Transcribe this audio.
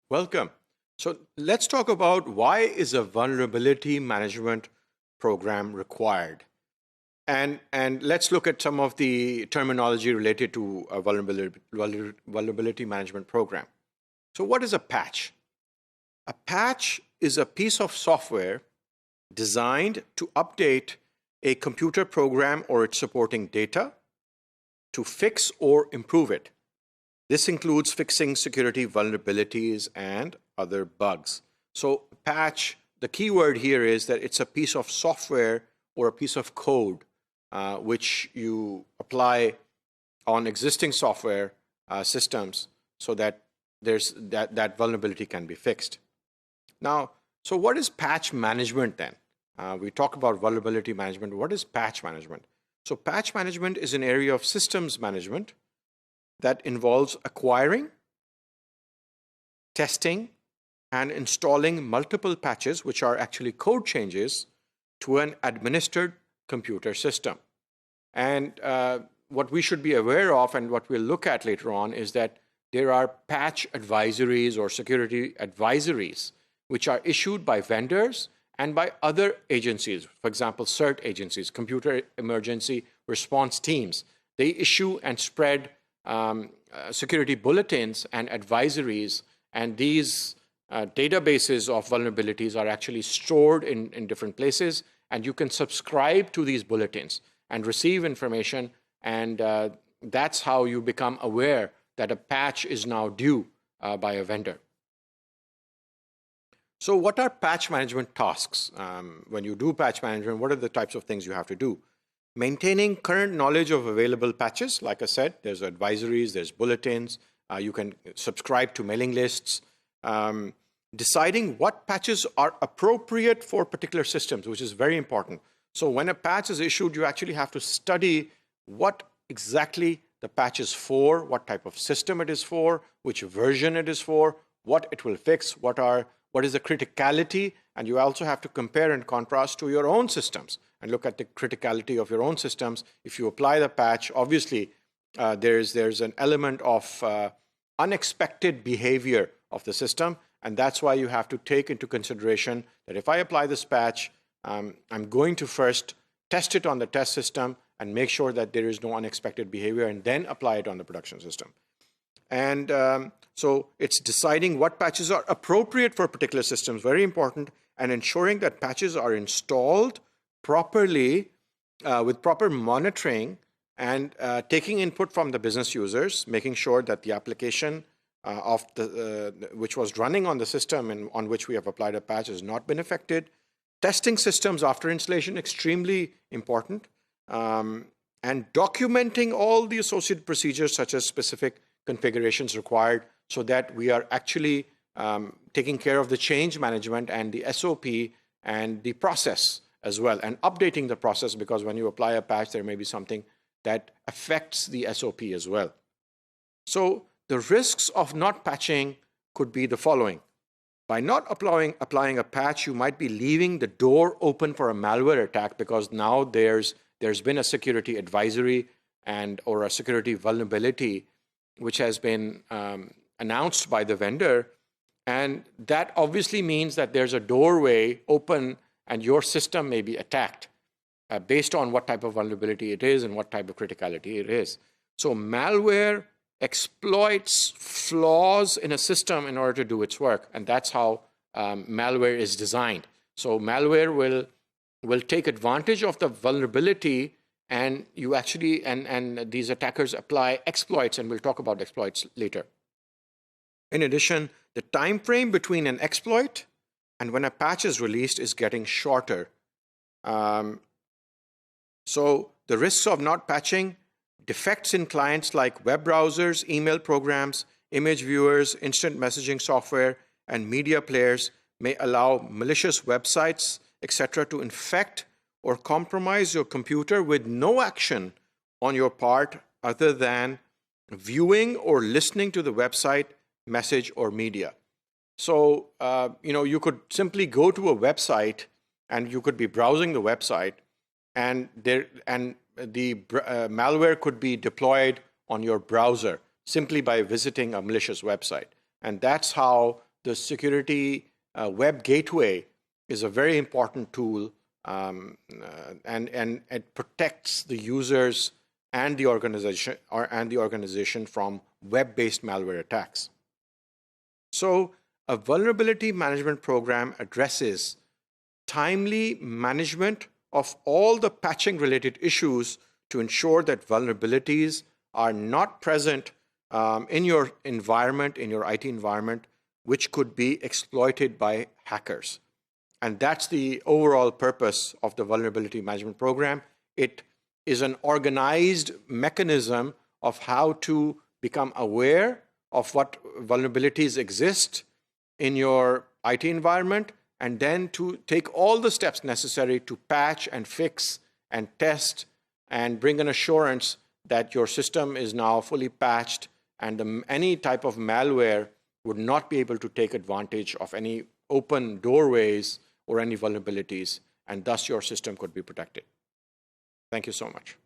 Welcome. So let's talk about why is a vulnerability management program required? And let's look at some of the terminology related to a vulnerability management program. So what is a patch? A patch is a piece of software designed to update a computer program or its supporting data to fix or improve it. This includes fixing security vulnerabilities and other bugs. So patch, the key word here is that it's a piece of software or a piece of code which you apply on existing software systems so that that vulnerability can be fixed. Now, so what is patch management then? We talk about vulnerability management. What is patch management? So patch management is an area of systems management that involves acquiring, testing, and installing multiple patches, which are actually code changes, to an administered computer system. And what we should be aware of and what we'll look at later on is that there are patch advisories or security advisories which are issued by vendors and by other agencies, for example, CERT agencies, computer emergency response teams. They issue and spread security bulletins and advisories, and these databases of vulnerabilities are actually stored in different places, and you can subscribe to these bulletins and receive information, and that's how you become aware that a patch is now due by a vendor. So what are patch management tasks? When you do patch management, what are the types of things you have to do? Maintaining current knowledge of available patches. Like I said, there's advisories, there's bulletins. You can subscribe to mailing lists. Deciding what patches are appropriate for particular systems, which is very important. So when a patch is issued, you actually have to study what exactly the patch is for, what type of system it is for, which version it is for, what it will fix, what is the criticality, and you also have to compare and contrast to your own systems and look at the criticality of your own systems. If you apply the patch, obviously there's an element of unexpected behavior of the system, and that's why you have to take into consideration that if I apply this patch, I'm going to first test it on the test system and make sure that there is no unexpected behavior, and then apply it on the production system. And so it's deciding what patches are appropriate for particular systems, very important, and ensuring that patches are installed properly with proper monitoring and taking input from the business users, making sure that the application of which was running on the system and on which we have applied a patch has not been affected. Testing systems after installation, extremely important, and documenting all the associated procedures such as specific configurations required so that we are actually taking care of the change management and the SOP and the process as well, and updating the process, because when you apply a patch, there may be something that affects the SOP as well. So the risks of not patching could be the following. By not applying a patch, you might be leaving the door open for a malware attack, because now there's been a security advisory or a security vulnerability which has been announced by the vendor, and that obviously means that there's a doorway open and your system may be attacked based on what type of vulnerability it is and what type of criticality it is. So malware exploits flaws in a system in order to do its work, and that's how malware is designed. So malware will take advantage of the vulnerability, and you actually and these attackers apply exploits, and we'll talk about exploits later. In addition, the time frame between an exploit and when a patch is released is getting shorter. So the risks of not patching: defects in clients like web browsers, email programs, image viewers, instant messaging software, and media players may allow malicious websites, etc., to infect or compromise your computer with no action on your part other than viewing or listening to the website, message, or media. So, you could simply go to a website and you could be browsing the website, and the malware could be deployed on your browser simply by visiting a malicious website. And that's how the security web gateway is a very important tool, and it protects the users and the organization from web-based malware attacks. So a vulnerability management program addresses timely management of all the patching related issues to ensure that vulnerabilities are not present in your environment, in your IT environment, which could be exploited by hackers. And that's the overall purpose of the vulnerability management program. It is an organized mechanism of how to become aware of what vulnerabilities exist in your IT environment, and then to take all the steps necessary to patch and fix and test and bring an assurance that your system is now fully patched and any type of malware would not be able to take advantage of any open doorways or any vulnerabilities, and thus your system could be protected. Thank you so much.